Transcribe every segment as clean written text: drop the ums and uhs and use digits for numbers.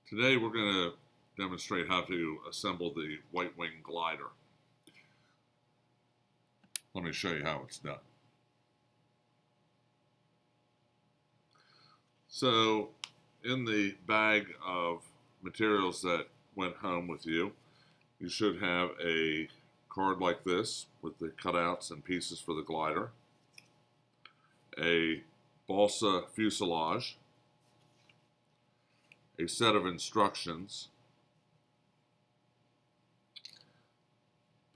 Today we're going to demonstrate how to assemble the White Wing glider. Let me show you how it's done. So in the bag of materials that went home with you, you should have a card like this with the cutouts and pieces for the glider, a balsa fuselage, a set of instructions,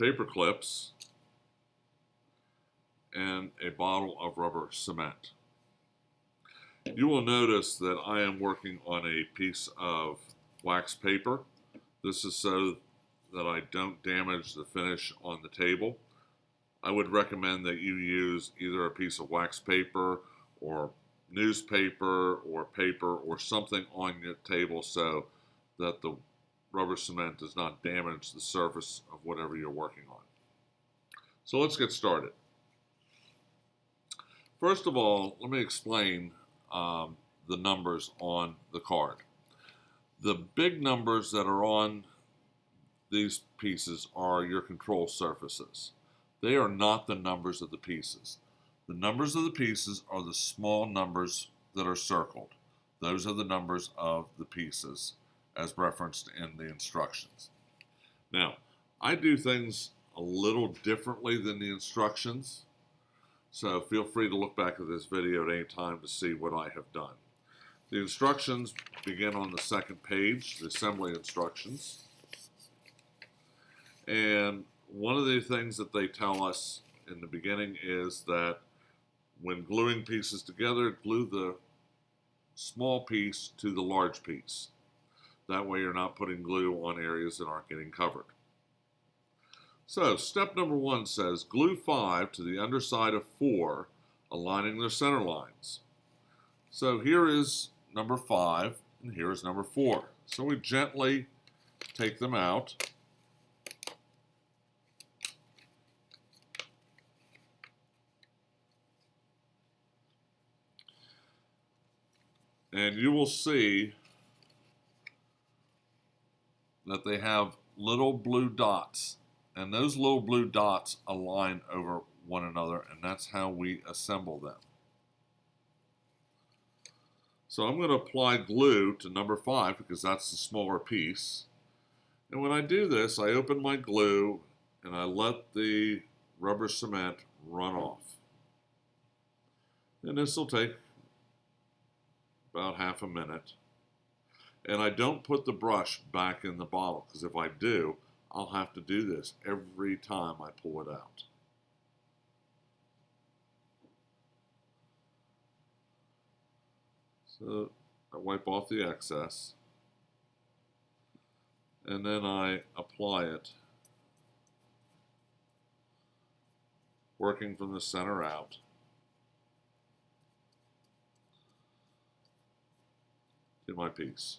paper clips, and a bottle of rubber cement. You will notice that I am working on a piece of wax paper. This is so that I don't damage the finish on the table. I would recommend that you use either a piece of wax paper or newspaper or paper or something on your table so that the rubber cement does not damage the surface of whatever you're working on. So let's get started. First of all, let me explain the numbers on the card. The big numbers that are on these pieces are your control surfaces. They are not the numbers of the pieces. The numbers of the pieces are the small numbers that are circled. Those are the numbers of the pieces as referenced in the instructions. Now, I do things a little differently than the instructions, so feel free to look back at this video at any time to see what I have done. The instructions begin on the second page, the assembly instructions. And one of the things that they tell us in the beginning is that when gluing pieces together, glue the small piece to the large piece. That way you're not putting glue on areas that aren't getting covered. So step number 1 says glue 5 to the underside of 4, aligning their center lines. So here is number 5 and here is number 4. So we gently take them out. And you will see that they have little blue dots. And those little blue dots align over one another, and that's how we assemble them. So I'm going to apply glue to number 5 because that's the smaller piece. And when I do this, I open my glue and I let the rubber cement run off. And this will take about half a minute. And I don't put the brush back in the bottle because if I do, I'll have to do this every time I pull it out. So I wipe off the excess and then I apply it, working from the center out. To my piece.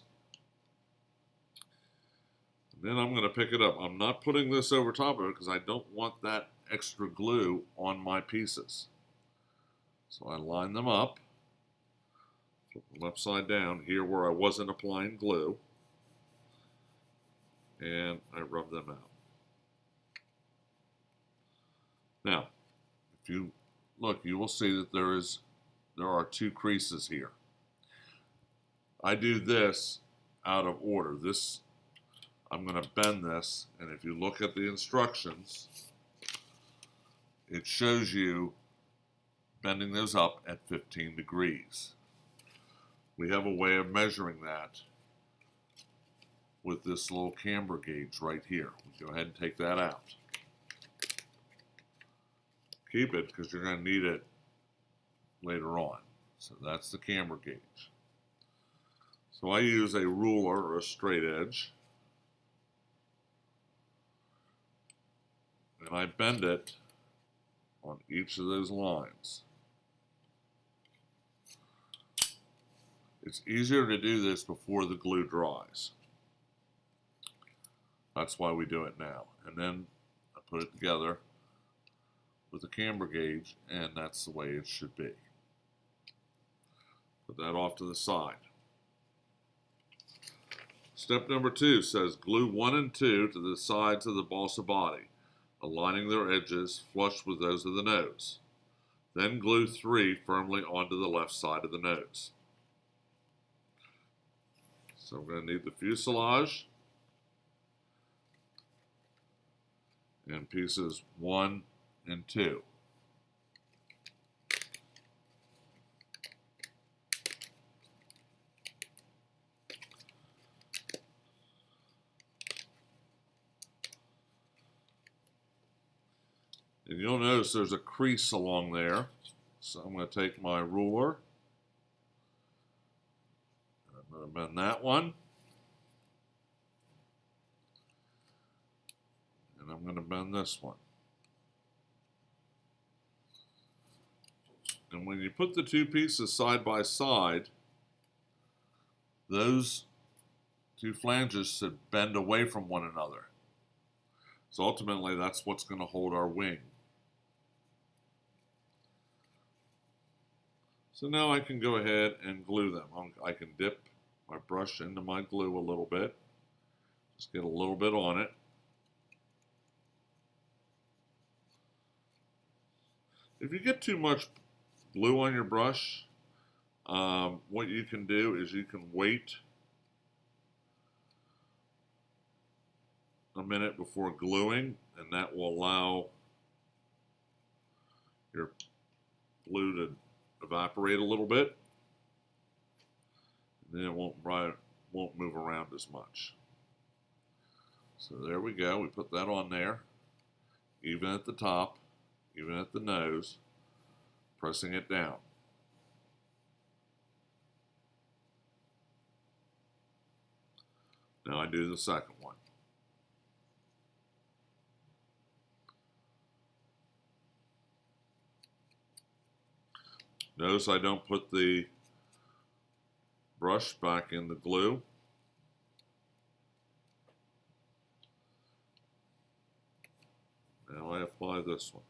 And then I'm going to pick it up. I'm not putting this over top of it because I don't want that extra glue on my pieces. So I line them up, flip them upside down here where I wasn't applying glue, and I rub them out. Now, if you look, you will see that there are 2 creases here. I do this out of order. I'm going to bend this, and if you look at the instructions, it shows you bending those up at 15 degrees. We have a way of measuring that with this little camber gauge right here. Go ahead and take that out. Keep it because you're going to need it later on. So that's the camber gauge. So I use a ruler or a straight edge, and I bend it on each of those lines. It's easier to do this before the glue dries. That's why we do it now. And then I put it together with a camber gauge, and that's the way it should be. Put that off to the side. Step number 2 says glue 1 and 2 to the sides of the balsa body, aligning their edges flush with those of the nose. Then glue 3 firmly onto the left side of the nose. So I'm going to need the fuselage and pieces 1 and 2. And you'll notice there's a crease along there. So I'm going to take my ruler. I'm going to bend that one. And I'm going to bend this one. And when you put the two pieces side by side, those two flanges should bend away from one another. So ultimately, that's what's going to hold our wing. So now I can go ahead and glue them. I can dip my brush into my glue a little bit. Just get a little bit on it. If you get too much glue on your brush, what you can do is you can wait a minute before gluing, and that will allow your glue to evaporate a little bit, and then it won't move around as much. So there we go. We put that on there, even at the top, even at the nose, pressing it down. Now I do the second one. Notice I don't put the brush back in the glue. Now I apply this one.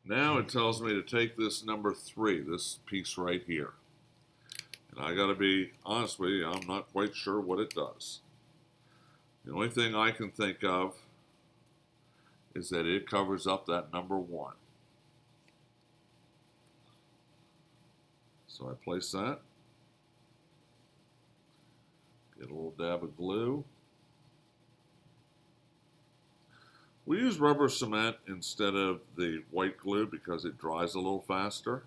Now it tells me to take this number 3, this piece right here. And I gotta be honest with you, I'm not quite sure what it does. The only thing I can think of is that it covers up that number 1. So I place that, get a little dab of glue. We use rubber cement instead of the white glue because it dries a little faster.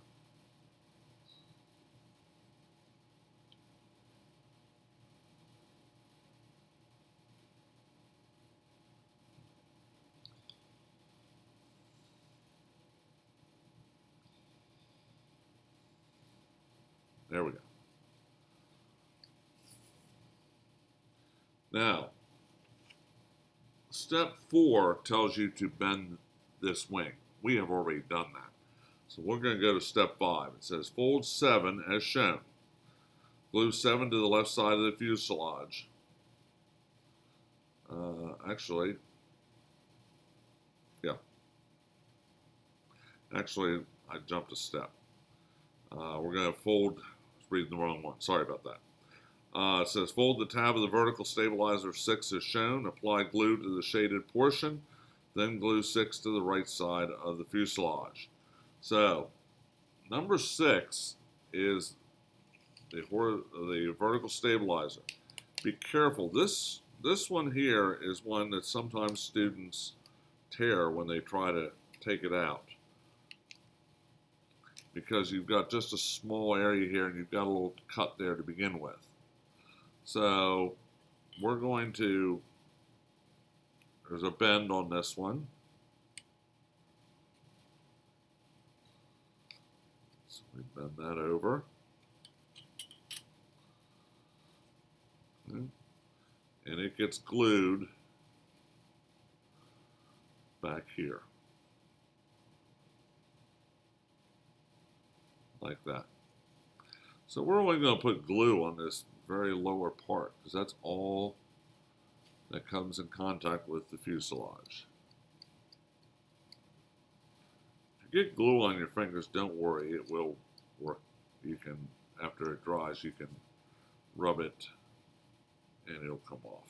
There we go. Now, step 4 tells you to bend this wing. We have already done that. So we're going to go to step 5. It says fold 7 as shown. Glue 7 to the left side of the fuselage. Actually, I jumped a step. We're going to fold, I was reading the wrong one. Sorry about that. It says fold the tab of the vertical stabilizer 6 as shown. Apply glue to the shaded portion. Then glue 6 to the right side of the fuselage. So, number 6 is the vertical stabilizer. Be careful. This one here is one that sometimes students tear when they try to take it out, because you've got just a small area here and you've got a little cut there to begin with. So we're going to, there's a bend on this one. So we bend that over. Okay. And it gets glued back here. like that. So we're only going to put glue on this very lower part because that's all that comes in contact with the fuselage. If you get glue on your fingers, don't worry, it will work. You can, after it dries, you can rub it and it'll come off.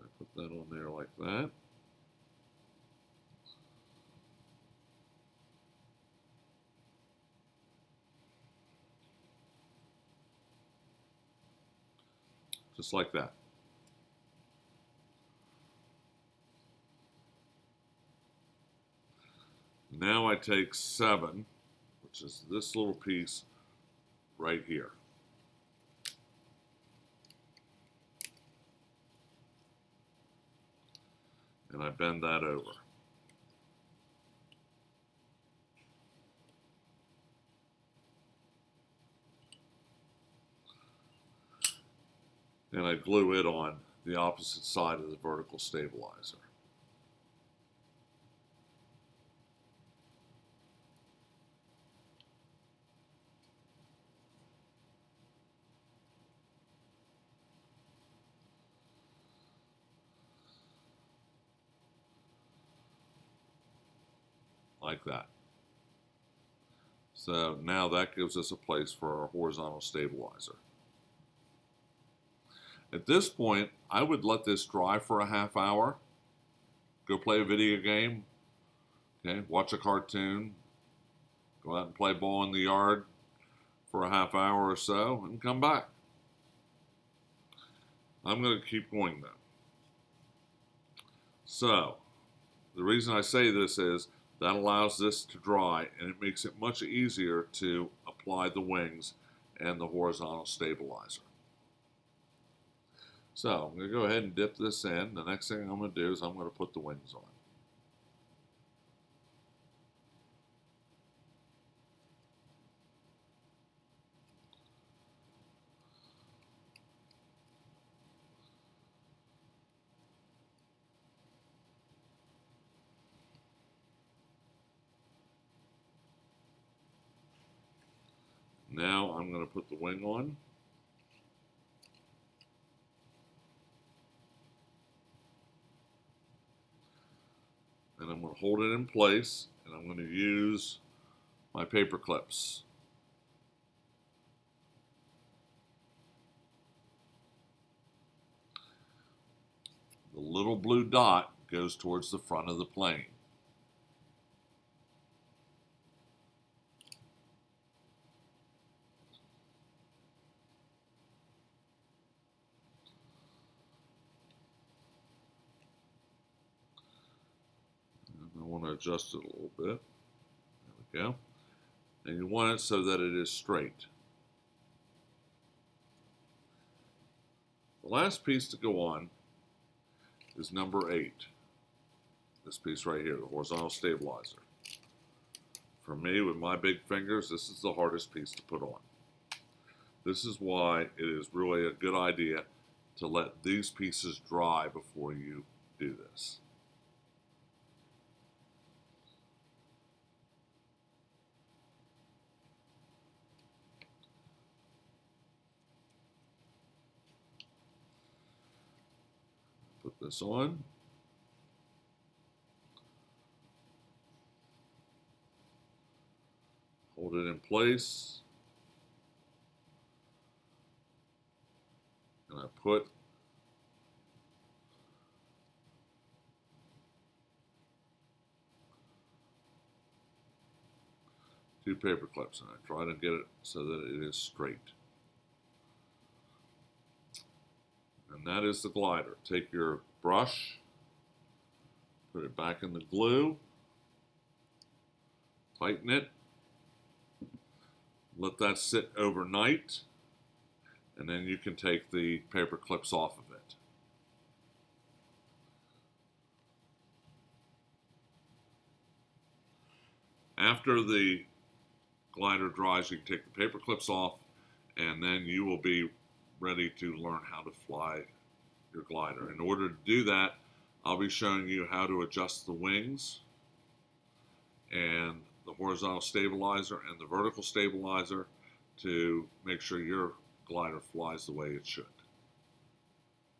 I put that on there like that. Just like that. Now I take 7, which is this little piece right here. And I bend that over. And I glue it on the opposite side of the vertical stabilizer. Like that. So now that gives us a place for our horizontal stabilizer. At this point, I would let this dry for a half hour. Go play a video game. Okay, watch a cartoon. Go out and play ball in the yard for a half hour or so and come back. I'm going to keep going though. So, the reason I say this is that allows this to dry and it makes it much easier to apply the wings and the horizontal stabilizer. So I'm going to go ahead and dip this in. The next thing I'm going to do is I'm going to put the wings on. Now I'm going to put the wing on. And I'm going to hold it in place, and I'm going to use my paper clips. The little blue dot goes towards the front of the plane. I want to adjust it a little bit. There we go. And you want it so that it is straight. The last piece to go on is number 8. This piece right here, the horizontal stabilizer. For me, with my big fingers, this is the hardest piece to put on. This is why it is really a good idea to let these pieces dry before you do this. Put this on. Hold it in place. And I put two paper clips and I try to get it so that it is straight. And that is the glider. Take your brush, put it back in the glue, tighten it, let that sit overnight, and then you can take the paper clips off of it. After the glider dries, you can take the paper clips off, and then you will be ready to learn how to fly your glider. In order to do that, I'll be showing you how to adjust the wings and the horizontal stabilizer and the vertical stabilizer to make sure your glider flies the way it should.